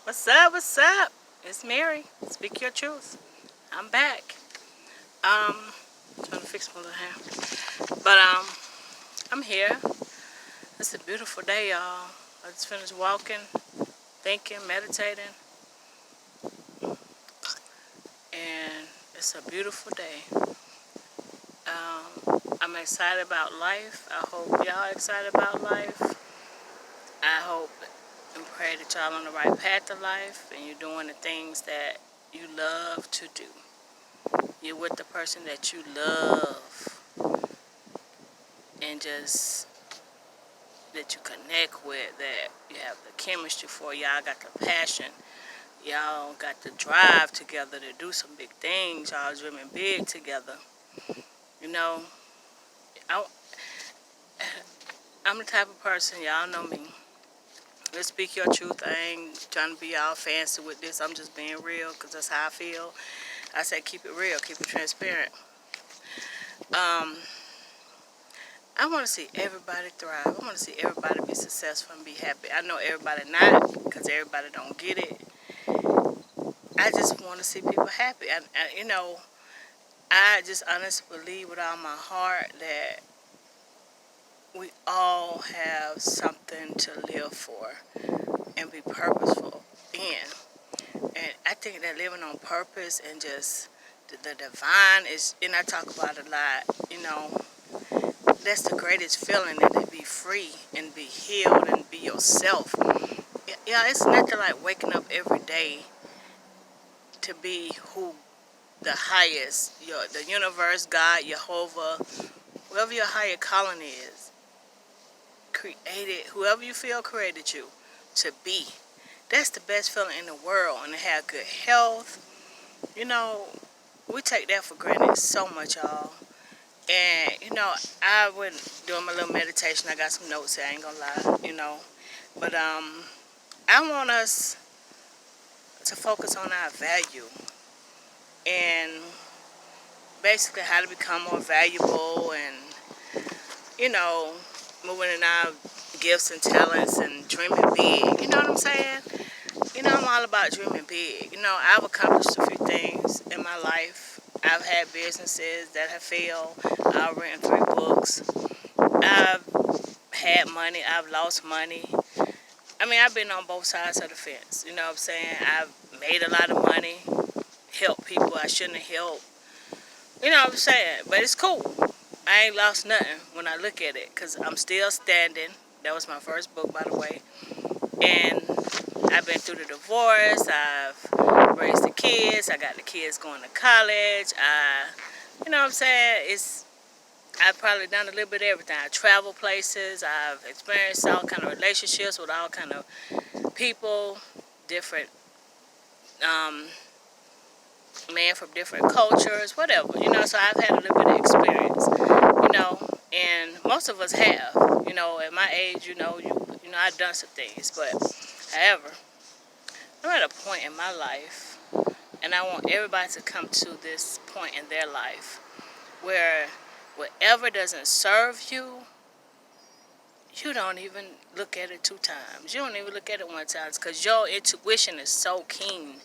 What's up? What's up? It's Mary. Speak your truth. I'm back. Um, trying to fix my little hair, but I'm here. It's a beautiful day, y'all. I just finished walking, thinking, meditating, and it's a beautiful day. I'm excited about life. I hope y'all excited about life. I hope and pray that y'all on the right path of life and you're doing the things that you love to do. You're with the person that you love and just that you connect with, that you have the chemistry for. Y'all got the passion. Y'all got the drive together to do some big things. Y'all dreaming big together. You know, I, I'm the type of person, y'all know me. Let's speak your truth. I ain't trying to be all fancy with this. I'm just being real because that's how I feel. I say keep it real, keep it transparent. I want to see everybody thrive. I want to see everybody be successful and be happy. I know everybody not because everybody don't get it. I just want to see people happy. I just honestly believe with all my heart that we all have something to live for and be purposeful in. And I think that living on purpose and just the divine is, and I talk about it a lot, that's the greatest feeling, that to be free and be healed and be yourself. Yeah, it's nothing like waking up every day to be who the highest, the universe, God, Jehovah, whoever your higher calling is, created, whoever you feel created you to be. That's the best feeling in the world, and to have good health. You know, we take that for granted so much, y'all. And, I went doing my little meditation. I got some notes here, I ain't gonna lie. But I want us to focus on our value and basically how to become more valuable and, you know, moving in our gifts and talents and dreaming big. You know what I'm saying? I'm all about dreaming big. I've accomplished a few things in my life. I've had businesses that have failed. I've written 3 books. I've had money. I've lost money. I mean, I've been on both sides of the fence. You know what I'm saying? I've made a lot of money, helped people I shouldn't have helped. You know what I'm saying? But it's cool. I ain't lost nothing when I look at it because I'm still standing. That was my first book, by the way. And I've been through the divorce. I've raised the kids. I got the kids going to college. You know what I'm saying? I've probably done a little bit of everything. I travel places. I've experienced all kind of relationships with all kind of people, different men from different cultures, whatever. So I've had a little bit of experience. And most of us have. At my age, I've done some things. But however, I'm at a point in my life, and I want everybody to come to this point in their life where whatever doesn't serve you, you don't even look at it 2 times. You don't even look at it 1 time because your intuition is so keen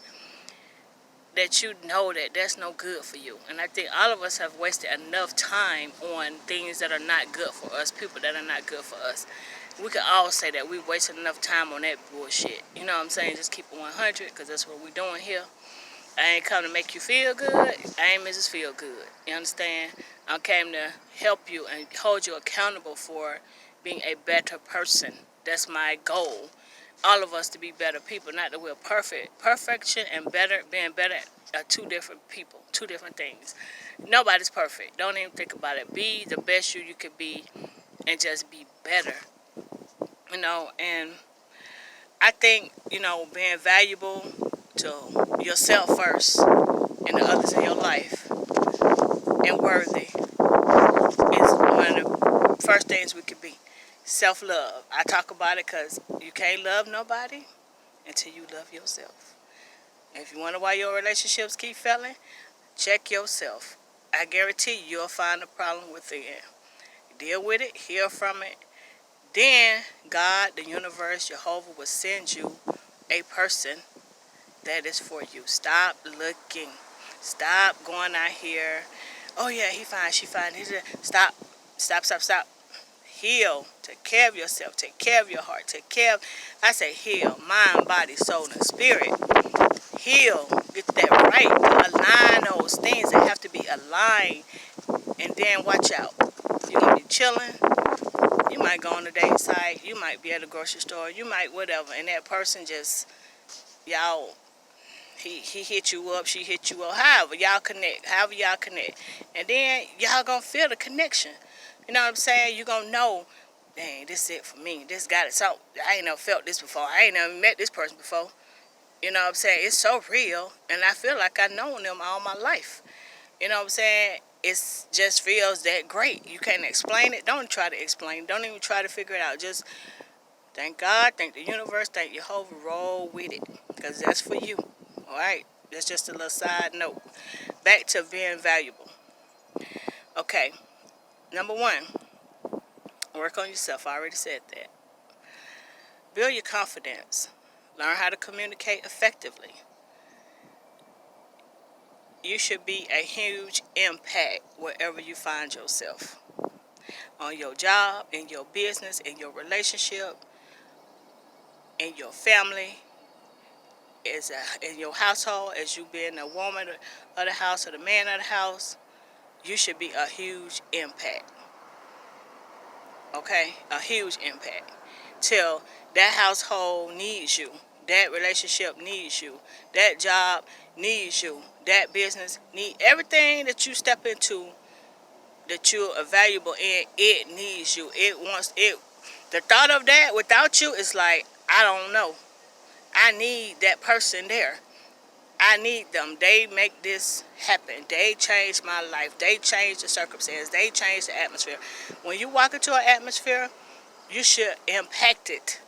that you know that that's no good for you. And I think all of us have wasted enough time on things that are not good for us, people that are not good for us. We could all say that we wasted enough time on that bullshit. You know what I'm saying? Just keep it 100 because that's what we're doing here. I ain't come to make you feel good. I ain't Mrs. Feel Good. You understand? I came to help you and hold you accountable for being a better person. That's my goal. All of us to be better people. Not that we're perfect. Perfection and being better are 2 different people. 2 different things. Nobody's perfect. Don't even think about it. Be the best you could be and just be better. And I think, being valuable to yourself first and the others in your life and worthy is one of the first things we could be. Self-love. I talk about it because you can't love nobody until you love yourself. If you wonder why your relationships keep failing, check yourself. I guarantee you'll find the problem within. Deal with it, heal from it. Then God, the universe, Jehovah will send you a person that is for you. Stop looking. Stop going out here. Oh yeah, he fine, she fine. Stop. Stop, stop, stop. Heal. Take care of yourself. Take care of your heart. Take care of, I say heal. Mind, body, soul, and spirit. Heal. Get that right. Align those things that have to be aligned. And then watch out. You're going to be chilling. You might go on a date site. You might be at a grocery store. You might whatever. And that person just, y'all, he hit you up. She hit you up. However y'all connect. And then y'all going to feel the connection. You know what I'm saying? You're going to know, dang, this is it for me. This got it. So I ain't never felt this before. I ain't never met this person before. You know what I'm saying? It's so real. And I feel like I've known them all my life. You know what I'm saying? It just feels that great. You can't explain it. Don't try to explain it. Don't even try to figure it out. Just thank God, thank the universe, thank Jehovah. Roll with it. Because that's for you. All right? That's just a little side note. Back to being valuable. Okay. Number 1. Work on yourself. I already said that. Build your confidence. Learn how to communicate effectively. You should be a huge impact wherever you find yourself. On your job, in your business, in your relationship, in your family, in your household, as you being a woman of the house or the man of the house, you should be a huge impact. Okay? A huge impact. Till that household needs you. That relationship needs you. That job needs you. That business needs everything that you step into, that you are valuable in, it needs you. It wants it. The thought of that without you is like, I don't know. I need that person there. I need them. They make this happen. They change my life. They change the circumstance. They change the atmosphere. When you walk into an atmosphere, you should impact it.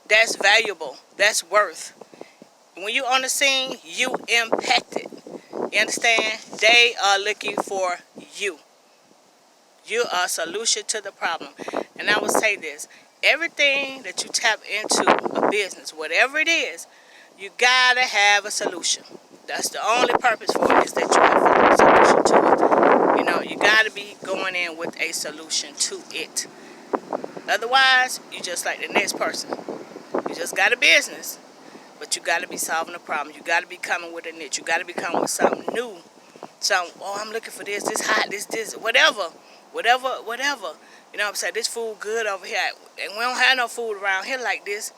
That's valuable. That's worth. When you on the scene, you impact it. You understand? They are looking for you. You are a solution to the problem. And I will say this. Everything that you tap into a business, whatever it is, you gotta have a solution. That's the only purpose for it, is that you have a solution to it. You know, you gotta be going in with a solution to it. Otherwise, you just like the next person. You just got a business, but you gotta be solving a problem. You gotta be coming with a niche. You gotta be coming with something new. Oh, I'm looking for this hot, this, whatever. You know what I'm saying? This food good over here. And we don't have no food around here like this.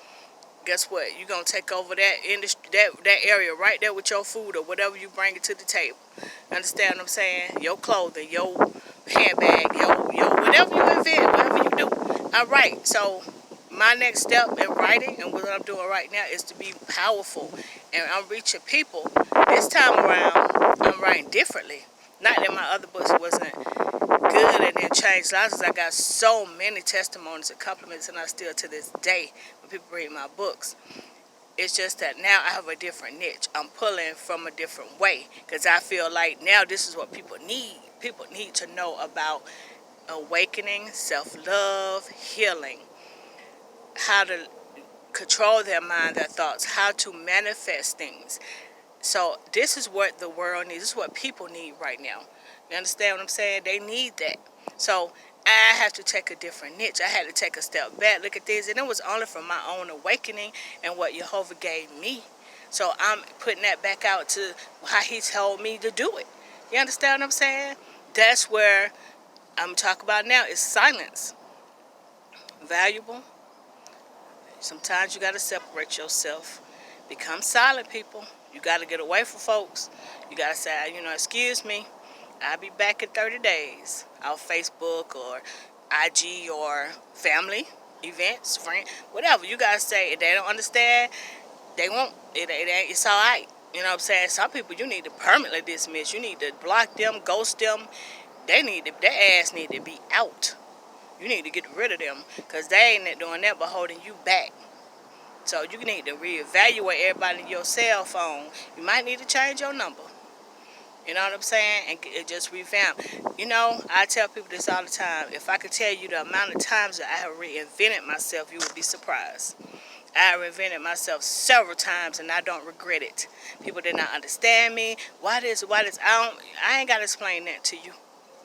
Guess what? You're going to take over that industry, that area right there with your food or whatever you bring it to the table. Understand what I'm saying? Your clothing, your handbag, your whatever you invent, whatever you do. All right. So my next step in writing and what I'm doing right now is to be powerful. And I'm reaching people. This time around, I'm writing differently. Not that my other books wasn't good and then changed lives. I got so many testimonies and compliments, and I still to this day when people read my books. It's just that now I have a different niche. I'm pulling from a different way because I feel like now this is what people need. People need to know about awakening, self-love, healing, how to control their mind, their thoughts, how to manifest things. So this is what the world needs. This is what people need right now. You understand what I'm saying? They need that. So I have to take a different niche. I had to take a step back, look at this. And it was only from my own awakening and what Jehovah gave me. So I'm putting that back out to how he told me to do it. You understand what I'm saying? That's where I'm talking about now is silence. Valuable. Sometimes you got to separate yourself. Become silent, people. You got to get away from folks. You got to say, excuse me, I'll be back in 30 days. Off Facebook or IG or family events, friend, whatever. You got to say, if they don't understand, they won't. It's all right. You know what I'm saying? Some people you need to permanently dismiss. You need to block them, ghost them. Their ass need to be out. You need to get rid of them because they ain't doing that but holding you back. So you need to reevaluate everybody in your cell phone. You might need to change your number. You know what I'm saying? And just revamp. I tell people this all the time. If I could tell you the amount of times that I have reinvented myself, you would be surprised. I reinvented myself several times, and I don't regret it. People did not understand me. Why this? I ain't got to explain that to you.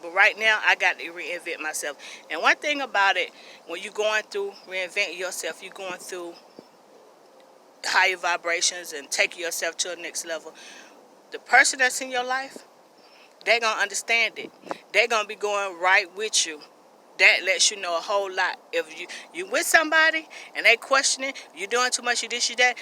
But right now, I got to reinvent myself. And one thing about it, when you're going through reinventing yourself, you're going through higher vibrations and taking yourself to the next level. The person that's in your life, they're going to understand it. They're going to be going right with you. That lets you know a whole lot. If you with somebody and they questioning, you doing too much, you this, you that,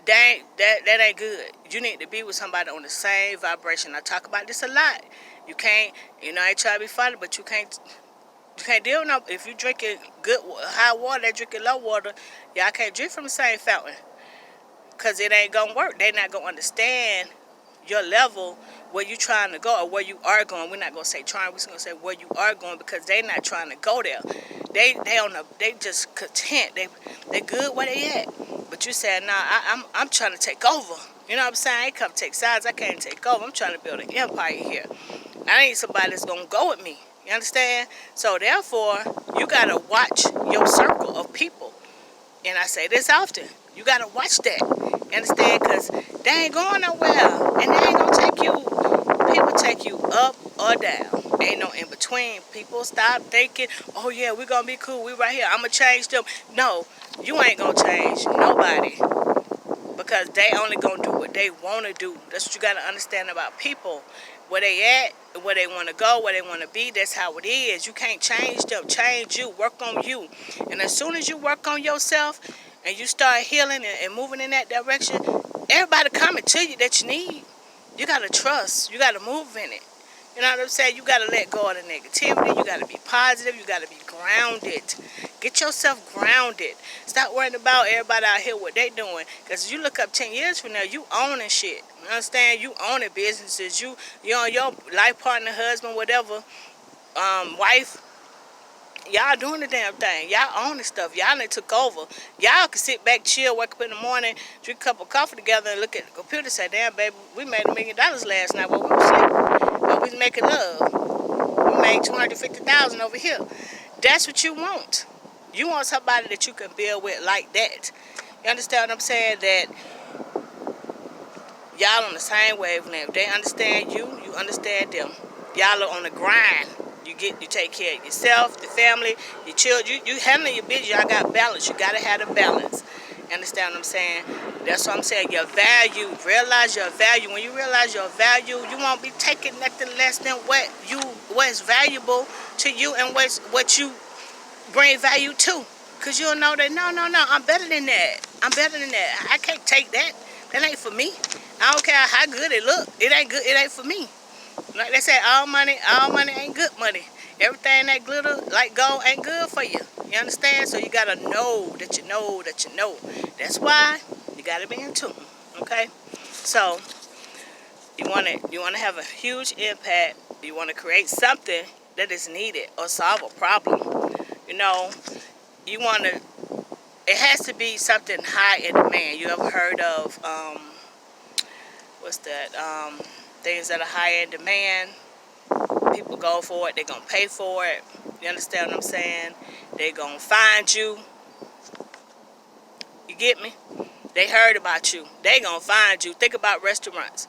that ain't good. You need to be with somebody on the same vibration. I talk about this a lot. You can't, I ain't trying to be funny, but you can't deal with no, if you drinking good high water, they drinking low water, y'all can't drink from the same fountain. Because it ain't going to work. They not going to understand your level, where you trying to go or where you are going. We're not going to say trying. We're just going to say where you are going, because they not trying to go there. They just content. They good where they at. But you said, nah, I'm trying to take over. You know what I'm saying? I ain't come to take sides. I can't take over. I'm trying to build an empire here. I need somebody that's going to go with me. You understand? So therefore, you got to watch your circle of people. And I say this often. You got to watch that. You understand? Because they ain't going nowhere. And they ain't going to take you. People take you up or down. Ain't no in between. People stop thinking, oh yeah, we're going to be cool. We right here. I'm going to change them. No, you ain't going to change nobody. Because they only going to do what they want to do. That's what you got to understand about people. Where they at, where they want to go, where they want to be, that's how it is. You can't change them. Change you. Work on you. And as soon as you work on yourself and you start healing and moving in that direction, everybody coming to you that you need. You got to trust. You got to move in it. You know what I'm saying? You got to let go of the negativity. You got to be positive. You got to be grounded. Get yourself grounded. Stop worrying about everybody out here, what they doing. Because you look up 10 years from now, you owning shit. You understand? You owning businesses. You on your life partner, husband, whatever, wife. Y'all doing the damn thing. Y'all owning stuff. Y'all done took over. Y'all can sit back, chill, wake up in the morning, drink a cup of coffee together, and look at the computer and say, damn, baby, we made $1 million last night while we were sleeping. While we was making love. We made $250,000 over here. That's what you want. You want somebody that you can build with like that. You understand what I'm saying? That y'all on the same wavelength. They understand you. You understand them. Y'all are on the grind. You take care of yourself, the family, your children. You handling your business. Y'all got balance. You gotta have the balance. You understand what I'm saying? That's what I'm saying. Your value. Realize your value. When you realize your value, you won't be taking nothing less than what's valuable to you and what you bring value to. Because you'll know that, no, I'm better than that. I'm better than that. I can't take that. That ain't for me. I don't care how good it look. It ain't good. It ain't for me. Like they say, all money ain't good money. Everything that glitter like gold ain't good for you. You understand? So you gotta know that you know that you know. That's why you gotta be in tune. Okay? So you wanna have a huge impact. You wanna create something that is needed or solve a problem. You know, it has to be something high in demand. You ever heard of what's that? Things that are high in demand. People go for it. They're going to pay for it. You understand what I'm saying? They're going to find you. You get me? They heard about you. They're going to find you. Think about restaurants.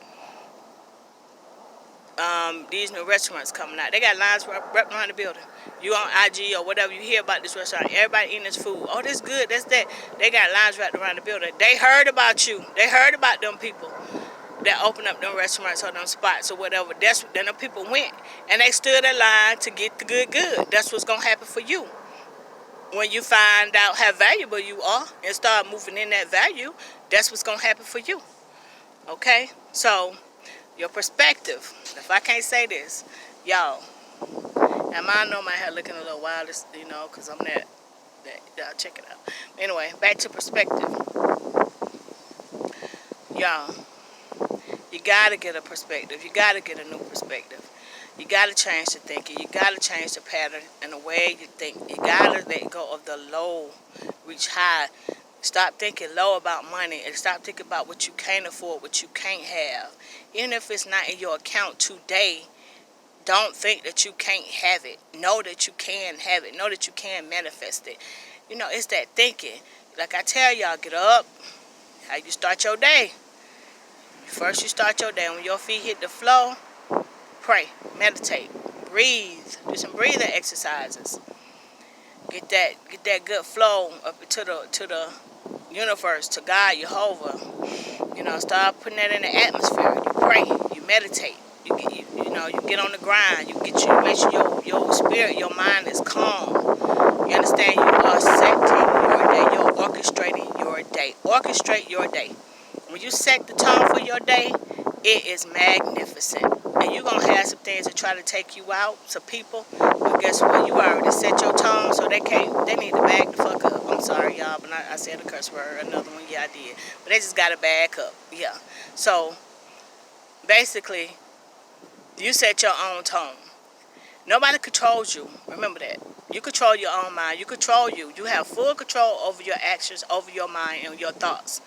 These new restaurants coming out. They got lines right behind the building. You on IG or whatever, you hear about this restaurant. Everybody eating this food. Oh, this good. That's that. They got lines right around the building. They heard about you. They heard about them people that open up them restaurants or them spots or whatever. Then the people went and they stood in line to get the good. That's what's gonna happen for you. When you find out how valuable you are and start moving in that value, that's what's gonna happen for you. Okay? So your perspective. If I can't say this, y'all. And I know my hair looking a little wild, because I'm that. Y'all check it out. Anyway, back to perspective. Y'all. You gotta get a perspective. You gotta get a new perspective. You gotta change the thinking. You gotta change the pattern and the way you think. You gotta let go of the low, reach high. Stop thinking low about money and stop thinking about what you can't afford, what you can't have. Even if it's not in your account today, don't think that you can't have it. Know that you can have it. Know that you can manifest it. It's that thinking. like I tell y'all, get up. How you start your day? First, you start your day. When your feet hit the floor, pray, meditate, breathe. Do some breathing exercises. Get that good flow up to the universe, to God, Jehovah. Start putting that in the atmosphere. You pray, you meditate. You get on the grind. You make sure your spirit, your mind is calm. You understand? You are setting your day. You're orchestrating your day. Orchestrate your day. When you set the tone for your day, it is magnificent. And you're going to have some things that try to take you out, some people. But guess what? You already set your tone, so they need to back the fuck up. I'm sorry, y'all, but I said a curse word. Another one, yeah, I did. But they just got to back up. Yeah. So, basically, you set your own tone. Nobody controls you. Remember that. You control your own mind. You control you. You have full control over your actions, over your mind, and your thoughts.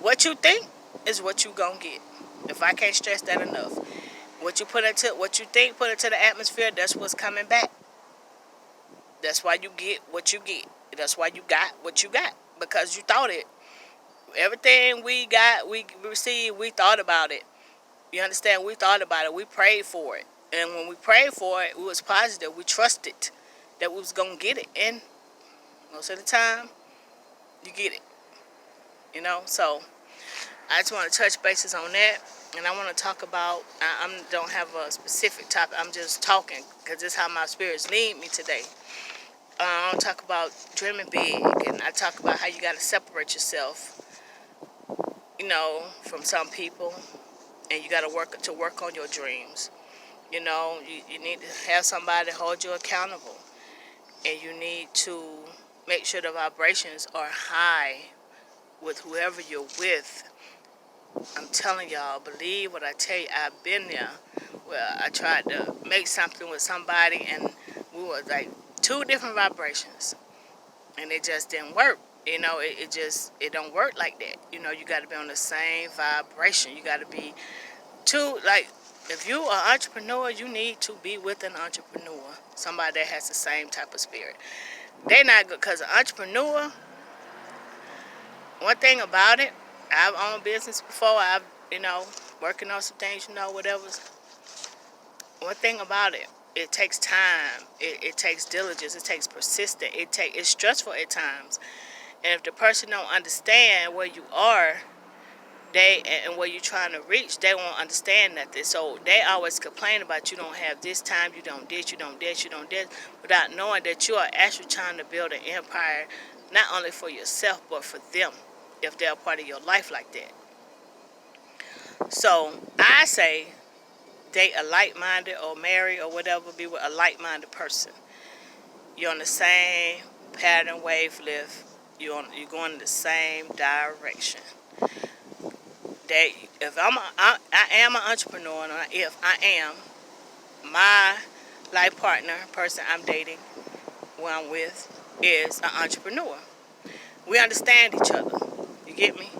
What you think is what you gonna get. If I can't stress that enough. What you think, put into the atmosphere, that's what's coming back. That's why you get what you get. That's why you got what you got. Because you thought it. Everything we got, we received, we thought about it. You understand? We thought about it. We prayed for it. And when we prayed for it, it was positive. We trusted that we was going to get it. And most of the time, you get it. So I just want to touch bases on that. And I want to talk about, I don't have a specific topic. I'm just talking because this is how my spirits lead me today. I want to talk about dreaming big. And I talk about how you got to separate yourself, from some people. And you got to work on your dreams. You need to have somebody hold you accountable. And you need to make sure the vibrations are high with whoever you're with. I'm telling y'all, believe what I tell you. I've been there where I tried to make something with somebody and we were like 2 different vibrations. And it just didn't work. It don't work like that. You got to be on the same vibration. You got to be if you are an entrepreneur, you need to be with an entrepreneur. Somebody that has the same type of spirit. They're not good because an entrepreneur, one thing about it, I've owned business before. I've, working on some things, whatever. One thing about it, it takes time. It takes diligence. It takes persistence. It's stressful at times. And if the person don't understand where you are, and where you're trying to reach, they won't understand nothing. So they always complain about you don't have this time, you don't this, without knowing that you are actually trying to build an empire, not only for yourself, but for them, if they're a part of your life like that. So I say, date a like-minded or marry or whatever, be with a like-minded person. You're on the same pattern wavelength. You're going in the same direction. If I am an entrepreneur, and if I am, my life partner, person I'm dating, who I'm with, is an entrepreneur. We understand each other. You get me?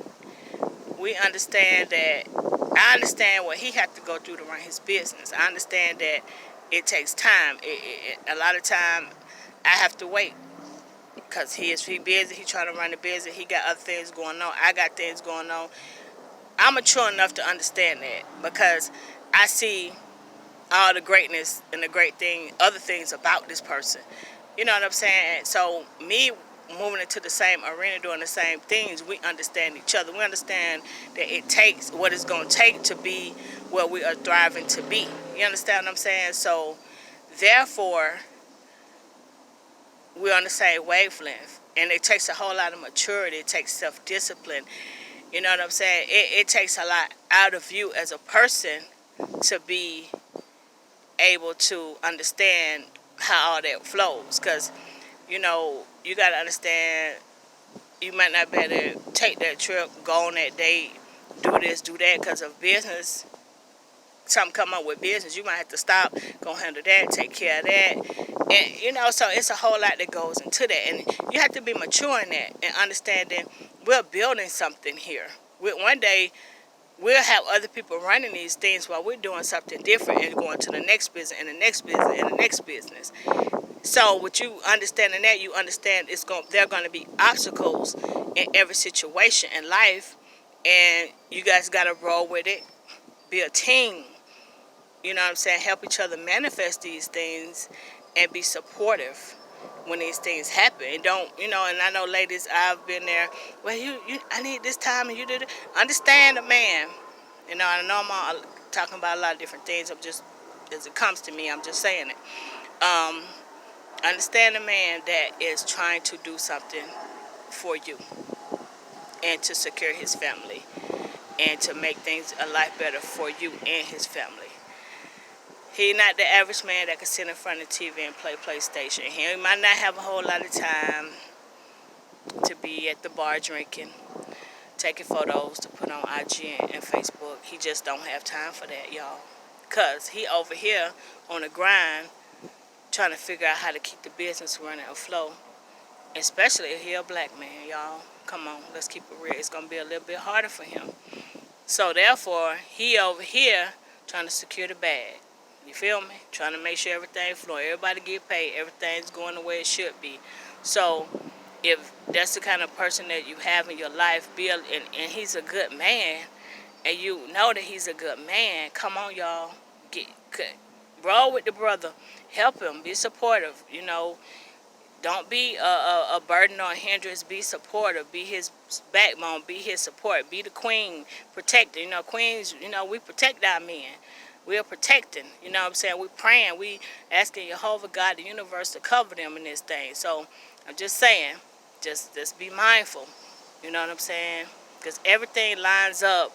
We understand that. I understand what he has to go through to run his business. I understand that it takes time. A lot of time, I have to wait. Because he busy. He's trying to run the business. He got other things going on. I got things going on. I'm mature enough to understand that because I see all the greatness and the great thing, other things about this person. You know what I'm saying? So me moving into the same arena, doing the same things, we understand each other. We understand that it takes what it's going to take to be where we are thriving to be. You understand what I'm saying? So therefore, we're on the same wavelength. And it takes a whole lot of maturity. It takes self-discipline. You know what I'm saying? It takes a lot out of you as a person to be able to understand how all that flows. Because, you got to understand, you might not be able to take that trip, go on that date, do this, do that, because of business. Something come up with business, you might have to stop, go handle that, take care of that. And, so it's a whole lot that goes into that. And you have to be mature in that and understanding we're building something here. One day, we'll have other people running these things while we're doing something different and going to the next business and the next business and the next business. So with you understanding that, you understand there are going to be obstacles in every situation in life, and you guys got to roll with it. Be a team. You know what I'm saying? Help each other manifest these things and be supportive when these things happen. And don't, and I know ladies, I've been there, well, I need this time and you did it. Understand the man. I know I'm all talking about a lot of different things. I'm just, as it comes to me, I'm just saying it. Understand the man that is trying to do something for you and to secure his family and to make things a life better for you and his family. He not the average man that can sit in front of the TV and play PlayStation. He might not have a whole lot of time to be at the bar drinking, taking photos to put on IG and Facebook. He just don't have time for that, y'all. Because he over here on the grind trying to figure out how to keep the business running afloat. Especially if he a black man, y'all. Come on, let's keep it real. It's going to be a little bit harder for him. So therefore, he over here trying to secure the bag. You feel me? Trying to make sure everything flowing, everybody get paid, everything's going the way it should be. So if that's the kind of person that you have in your life, and he's a good man, and you know that he's a good man, come on, y'all. Roll with the brother. Help him. Be supportive. Don't be a burden or a hindrance. Be supportive. Be his backbone. Be his support. Be the queen protector. Queens, we protect our men. We are protecting. You know what I'm saying? We praying. We asking Jehovah God, the universe, to cover them in this thing. So I'm just saying, just be mindful. You know what I'm saying? Because everything lines up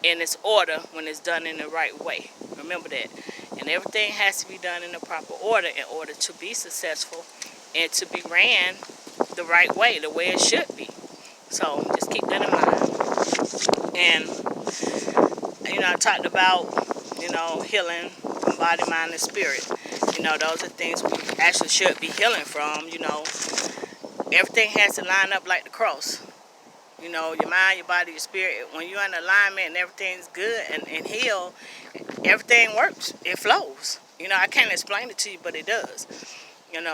in its order when it's done in the right way. Remember that. And everything has to be done in the proper order in order to be successful and to be ran the right way, the way it should be. So just keep that in mind. And I talked about, healing from body, mind, and spirit. Those are things we actually should be healing from. Everything has to line up like the cross. Your mind, your body, your spirit. When you're in alignment and everything's good and healed, everything works. It flows. I can't explain it to you, but it does.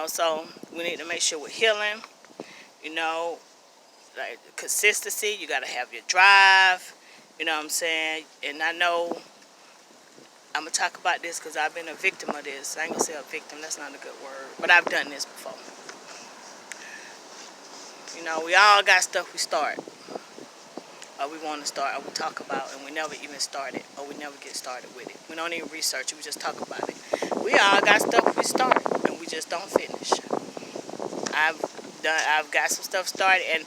So we need to make sure we're healing. Like consistency. You got to have your drive. You know what I'm saying? And I know I'm going to talk about this because I've been a victim of this. I ain't going to say a victim. That's not a good word. But I've done this before. We all got stuff we start. Or we want to start. Or we talk about. And we never even start it. Or we never get started with it. We don't even research it. We just talk about it. We all got stuff we start. And we just don't finish. I've got some stuff started. And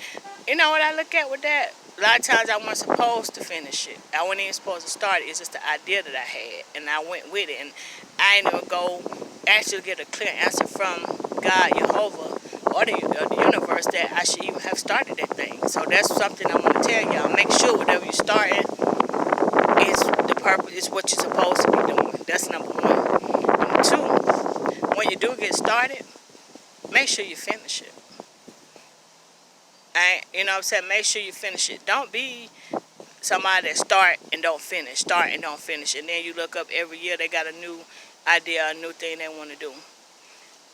you know what I look at with that? A lot of times I wasn't supposed to finish it. I wasn't even supposed to start it. It's just the idea that I had. And I went with it. And I didn't even go actually get a clear answer from God, Jehovah, or the universe that I should even have started that thing. So that's something I want to tell y'all. Make sure whatever you're starting is the purpose, is what you're supposed to be doing. That's number one. Number two, when you do get started, make sure you finish it. You know what I'm saying? Make sure you finish it. Don't be somebody that start and don't finish. And then you look up every year, they got a new idea, a new thing they want to do.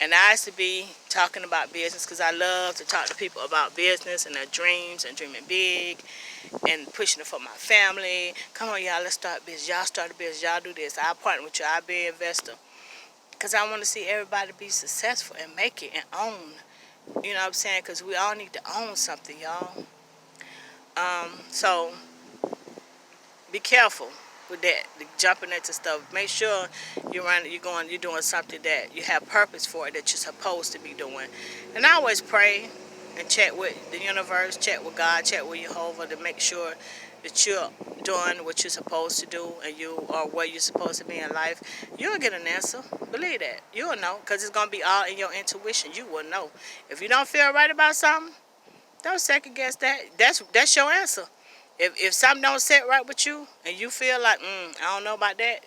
And I used to be talking about business because I love to talk to people about business and their dreams and dreaming big and pushing it for my family. Come on, y'all, let's start business. Y'all start a business. Y'all do this. I'll partner with you. I'll be an investor. Because I want to see everybody be successful and make it and own. You know what I'm saying? Because we all need to own something, y'all. So be careful with that, jumping into stuff. Make sure you're doing something that you have purpose for, that you're supposed to be doing. And I always pray and check with the universe, check with God, check with Jehovah to make sure that you're doing what you're supposed to do and you are where you're supposed to be in life. You'll get an answer. Believe that. You'll know, because it's going to be all in your intuition. You will know. If you don't feel right about something, don't second guess that. That's your answer. If something don't sit right with you and you feel like, I don't know about that,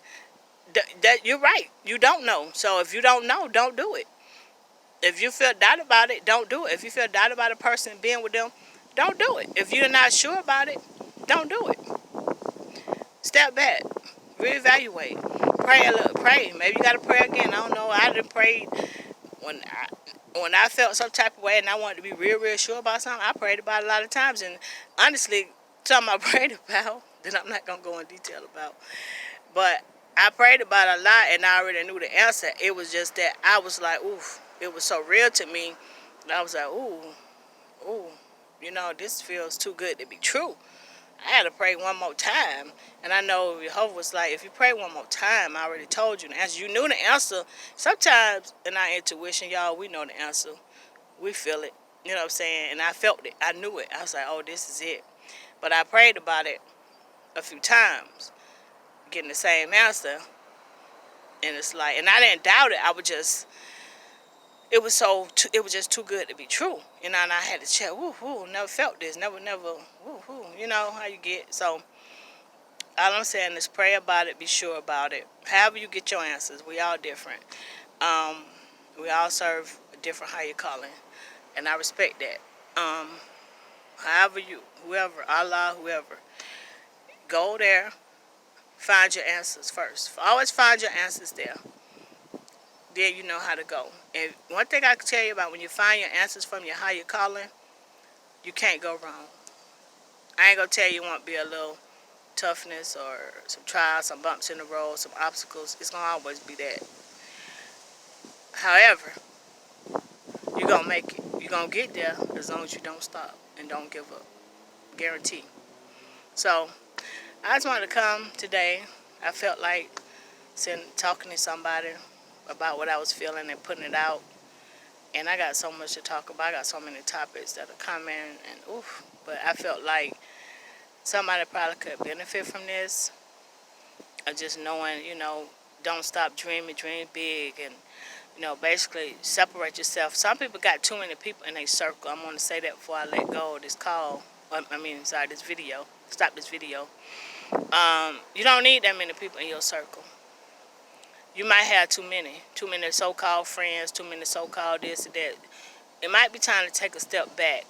that you're right. You don't know. So if you don't know, don't do it. If you feel doubt about it, don't do it. If you feel doubt about a person being with them, don't do it. If you're not sure about it, don't do it. Step back. Reevaluate. Pray a little. Pray. Maybe you got to pray again. I don't know. I done prayed when I felt some type of way and I wanted to be real sure about something, I prayed about it a lot of times. And honestly, something I prayed about that I'm not gonna go in detail about, but I prayed about it a lot and I already knew the answer. It was just that I was like, oof, it was so real to me. And I was like, ooh, this feels too good to be true. I had to pray one more time. And I know Jehovah was like, if you pray one more time, I already told you the answer. You knew the answer. Sometimes in our intuition, y'all, we know the answer. We feel it. You know what I'm saying? And I felt it. I knew it. I was like, oh, this is it. But I prayed about it a few times, getting the same answer. And it's like, and I didn't doubt it. It was just too good to be true. And I had to check, never felt this. Never, you know how you get. So all I'm saying is pray about it, be sure about it. However you get your answers, we all different. We all serve a different higher calling, and I respect that. However whoever, Allah, whoever, go there, find your answers first. Always find your answers there. Then you know how to go. And one thing I can tell you about when you find your answers from your higher calling, you can't go wrong. I ain't gonna tell you won't be a little toughness or some trials, some bumps in the road, some obstacles. It's gonna always be that. However, you're gonna make it. You're gonna get there as long as you don't stop and don't give up. Guarantee. So I just wanted to come today. I felt like talking to somebody about what I was feeling and putting it out. And I got so much to talk about. I got so many topics that are coming and oof. But I felt like somebody probably could benefit from this. Or just knowing, don't stop dreaming, dream big, and basically separate yourself. Some people got too many people in a circle. I'm going to say that before I let go of this call. This video. Stop this video. You don't need that many people in your circle. You might have too many so-called friends, too many so-called this and that. It might be time to take a step back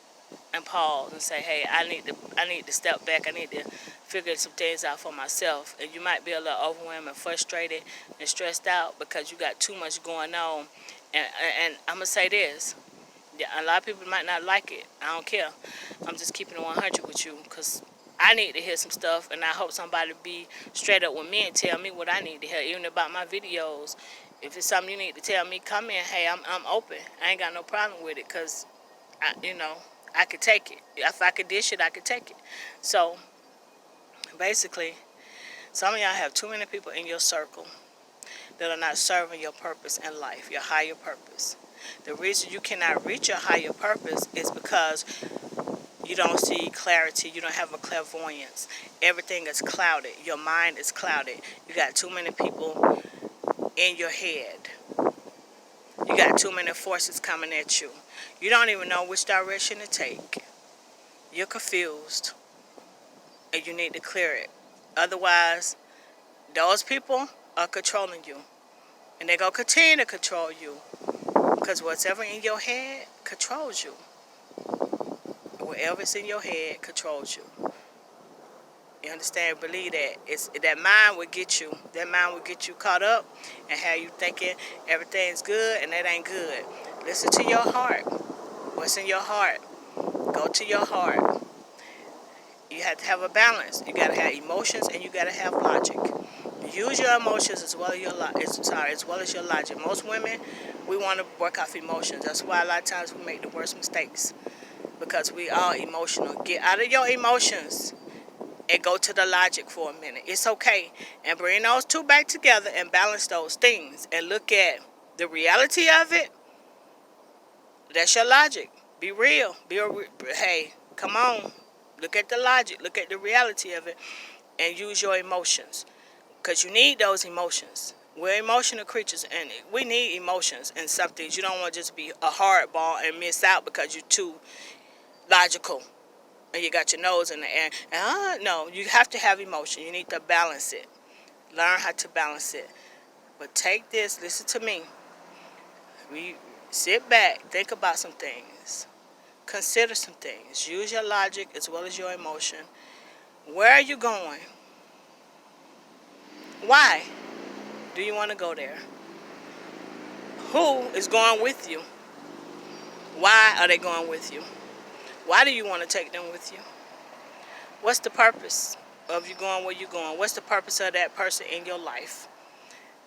and pause and say, hey, I need to step back. I need to figure some things out for myself. And you might be a little overwhelmed and frustrated and stressed out because you got too much going on. And I'm going to say this. A lot of people might not like it. I don't care. I'm just keeping it 100 with you because I need to hear some stuff, and I hope somebody be straight up with me and tell me what I need to hear, even about my videos. If it's something you need to tell me, come in. Hey, I'm open. I ain't got no problem with it because, I could take it. If I could dish it, I could take it. So, basically, some of y'all have too many people in your circle that are not serving your purpose in life, your higher purpose. The reason you cannot reach your higher purpose is because you don't see clarity. You don't have a clairvoyance. Everything is clouded. Your mind is clouded. You got too many people in your head. You got too many forces coming at you. You don't even know which direction to take. You're confused. And you need to clear it. Otherwise, those people are controlling you. And they're going to continue to control you. Because whatever in your head controls you. Whatever's in your head controls you. You understand? Believe that. That mind will get you. That mind will get you caught up and have you thinking everything's good and that ain't good. Listen to your heart. What's in your heart? Go to your heart. You have to have a balance. You got to have emotions and you got to have logic. Use your emotions as well as your logic. Most women, we want to work off emotions. That's why a lot of times we make the worst mistakes. Because we are emotional. Get out of your emotions and go to the logic for a minute. It's okay. And bring those two back together and balance those things. And look at the reality of it. That's your logic. Be real. Hey, come on. Look at the logic. Look at the reality of it. And use your emotions. Because you need those emotions. We're emotional creatures. And we need emotions and some things. You don't want to just be a hardball and miss out because you're too logical. And you got your nose in the air. No, you have to have emotion. You need to balance it. Learn how to balance it. But take this. Listen to me. Sit back. Think about some things. Consider some things. Use your logic as well as your emotion. Where are you going? Why do you want to go there? Who is going with you? Why are they going with you? Why do you want to take them with you? What's the purpose of you going where you're going? What's the purpose of that person in your life?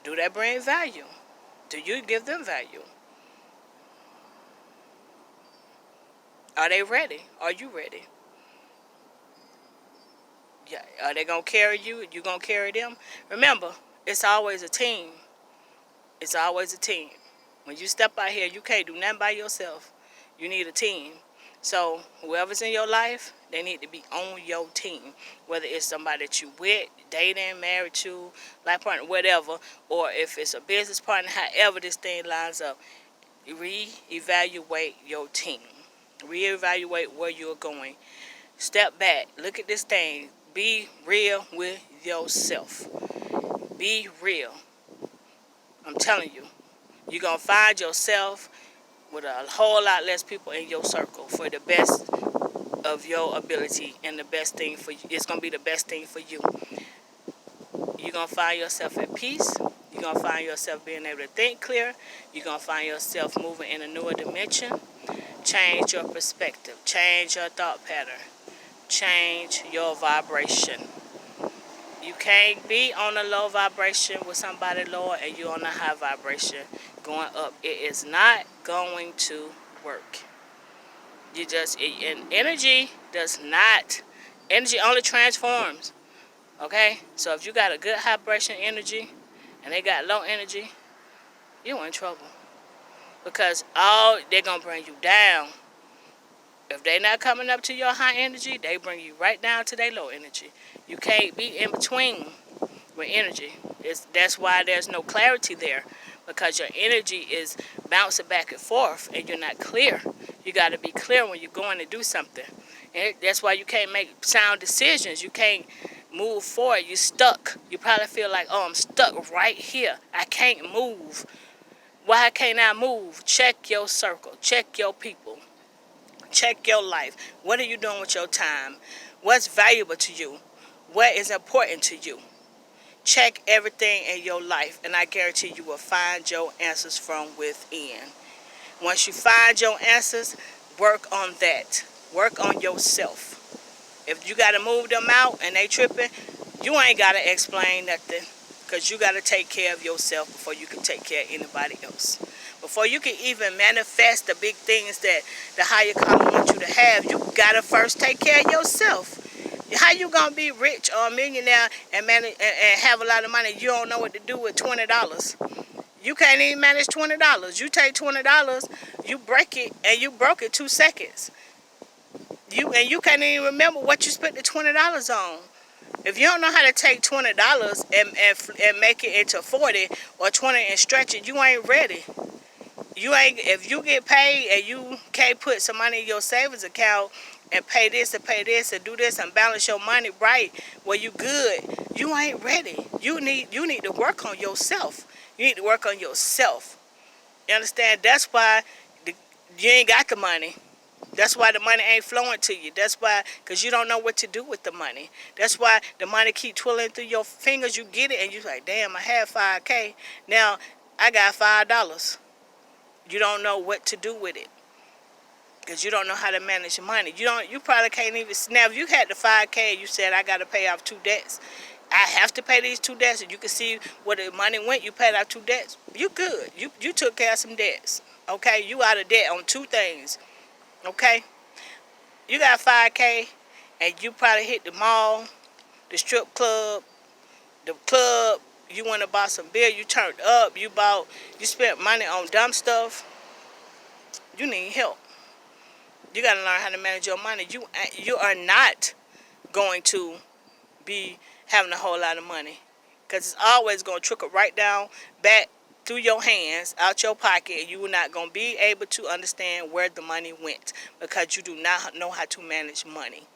Do they bring value? Do you give them value? Are they ready? Are you ready? Yeah, are they going to carry you? You going to carry them? Remember, it's always a team. It's always a team. When you step out here, you can't do nothing by yourself. You need a team. So whoever's in your life, they need to be on your team. Whether it's somebody that you with, dating, married to, life partner, whatever, or if it's a business partner, however this thing lines up, reevaluate your team. Reevaluate where you're going. Step back. Look at this thing. Be real with yourself. Be real. I'm telling you. You're going to find yourself with a whole lot less people in your circle for the best of your ability and the best thing for you. It's going to be the best thing for you. You're going to find yourself at peace. You're going to find yourself being able to think clear. You're going to find yourself moving in a newer dimension. Change your perspective. Change your thought pattern. Change your vibration. You can't be on a low vibration with somebody lower and you're on a high vibration going up. It is not going to work. And energy does not, energy only transforms. Okay? So if you got a good high vibration energy and they got low energy, you're in trouble. Because they're going to bring you down. If they're not coming up to your high energy, they bring you right down to their low energy. You can't be in between with energy. That's why there's no clarity there, because your energy is bouncing back and forth and you're not clear. You got to be clear when you're going to do something. And that's why you can't make sound decisions. You can't move forward. You're stuck. You probably feel like, oh, I'm stuck right here. I can't move. Why can't I move? Check your circle. Check your people. Check your life. What are you doing with your time? What's valuable to you? What is important to you? Check everything in your life, and I guarantee you will find your answers from within. Once you find your answers, work on that. Work on yourself. If you got to move them out and they tripping, you ain't got to explain nothing, because you got to take care of yourself before you can take care of anybody else. Before you can even manifest the big things that the higher power wants you to have, you got to first take care of yourself. How you going to be rich or a millionaire and have a lot of money? You don't know what to do with $20. You can't even manage $20. You take $20, you break it, and you broke it 2 seconds. You can't even remember what you spent the $20 on. If you don't know how to take $20 and make it into 40 or 20 and stretch it, you ain't ready. If you get paid and you can't put some money in your savings account and pay this and do this and balance your money right where you good, you ain't ready. You need to work on yourself. You need to work on yourself. You understand? That's why you ain't got the money. That's why the money ain't flowing to you. That's why, because you don't know what to do with the money. That's why the money keep twirling through your fingers. You get it and you're like, damn, I had $5,000. Now I got $5. You don't know what to do with it, because you don't know how to manage money. You probably can't even. Now, if you had the $5,000, you said, I got to pay off 2 debts. I have to pay these 2 debts, and you can see where the money went. You paid off 2 debts. You good. You took care of some debts. Okay, you out of debt on 2 things. Okay, you got $5,000, and you probably hit the mall, the strip club, the club. You went to buy some beer. You turned up. You spent money on dumb stuff. You need help. You got to learn how to manage your money. You are not going to be having a whole lot of money, because it's always going to trickle right down back through your hands, out your pocket, and you are not going to be able to understand where the money went, because you do not know how to manage money.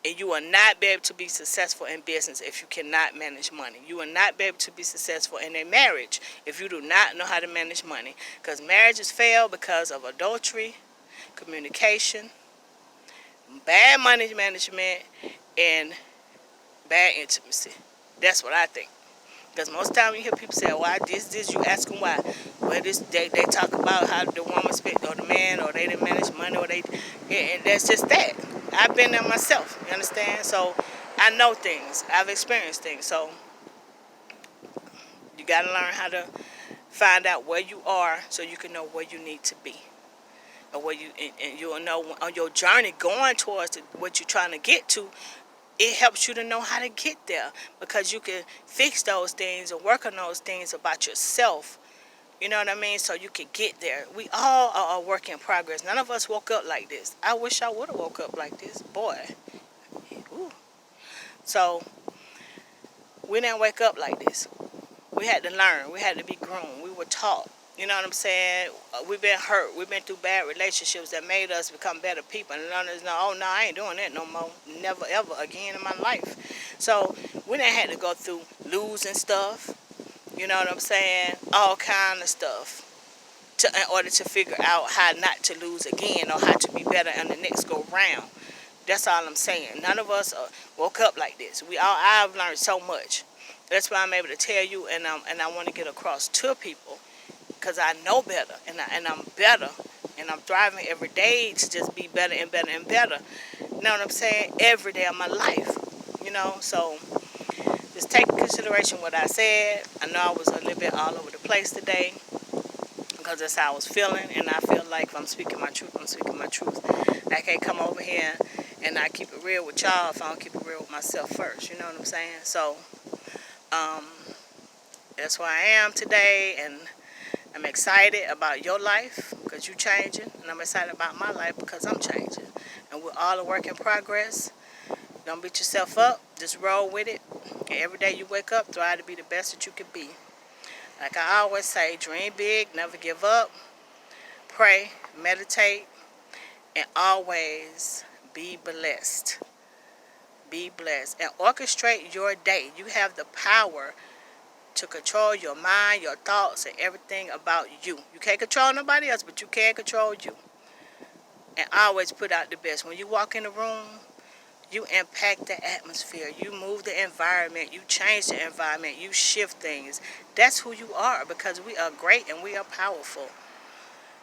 And you will not be able to be successful in business if you cannot manage money. You will not be able to be successful in a marriage if you do not know how to manage money, because marriages fail because of adultery, communication, bad money management, and bad intimacy. That's what I think. Because most of the time you hear people say, why this, you ask them why. Well, they talk about how the woman spent, or the man, or they didn't manage money, or and that's just that. I've been there myself, you understand? So I know things. I've experienced things. So you got to learn how to find out where you are so you can know where you need to be. Or where and you'll know on your journey going towards what you're trying to get to, it helps you to know how to get there, because you can fix those things or work on those things about yourself. You know what I mean? So you can get there. We all are a work in progress. None of us woke up like this. I wish I would have woke up like this. Boy. Ooh. So we didn't wake up like this. We had to learn. We had to be groomed. We were taught. You know what I'm saying? We've been hurt. We've been through bad relationships that made us become better people. And none of us know, oh, no, I ain't doing that no more. Never, ever again in my life. So we done had to go through losing stuff. You know what I'm saying? All kind of stuff in order to figure out how not to lose again, or how to be better in the next go round. That's all I'm saying. None of us woke up like this. I've learned so much. That's why I'm able to tell you, and I want to get across to people, because I know better, and I'm better, and I'm thriving every day to just be better and better and better. You know what I'm saying? Every day of my life. You know, so just take into consideration what I said. I know I was a little bit all over the place today, because that's how I was feeling, and I feel like if I'm speaking my truth, I'm speaking my truth. I can't come over here and not keep it real with y'all if I don't keep it real with myself first. You know what I'm saying? So that's where I am today, and I'm excited about your life because you're changing, and I'm excited about my life because I'm changing. And we're all a work in progress. Don't beat yourself up. Just roll with it. And every day you wake up, try to be the best that you can be. Like I always say, dream big, never give up. Pray, meditate, and always be blessed. Be blessed. And orchestrate your day. You have the power to control your mind, your thoughts, and everything about you. You can't control nobody else, but you can control you. And always put out the best. When you walk in the room, you impact the atmosphere. You move the environment. You change the environment. You shift things. That's who you are, because we are great and we are powerful.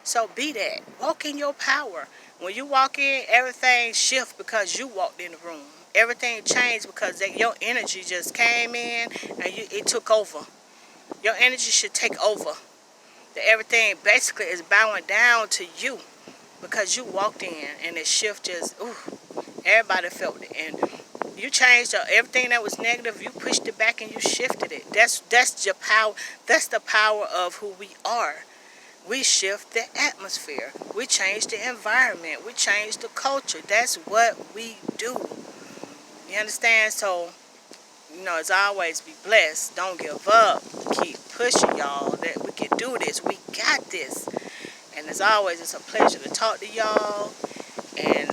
So be that. Walk in your power. When you walk in, everything shifts because you walked in the room. Everything changed because your energy just came in and it took over. Your energy should take over. Everything basically is bowing down to you because you walked in, and the shift just, everybody felt it. And you changed everything that was negative. You pushed it back and you shifted it. That's your power. That's the power of who we are. We shift the atmosphere. We change the environment. We change the culture. That's what we do. You understand? So, as always, be blessed. Don't give up. Keep pushing, y'all. That we can do this. We got this. And as always, it's a pleasure to talk to y'all. And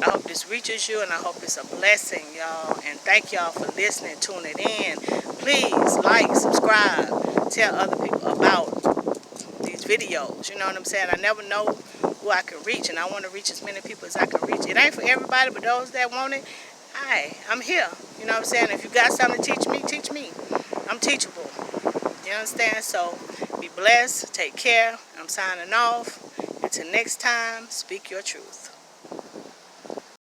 I hope this reaches you, and I hope it's a blessing, y'all. And thank y'all for listening, tuning in. Please like, subscribe, tell other people about these videos. You know what I'm saying? I never know who I can reach, and I want to reach as many people as I can reach. It ain't for everybody, but those that want it, I'm here. You know what I'm saying? If you got something to teach me, teach me. I'm teachable. You understand? So be blessed. Take care. I'm signing off. Until next time, speak your truth.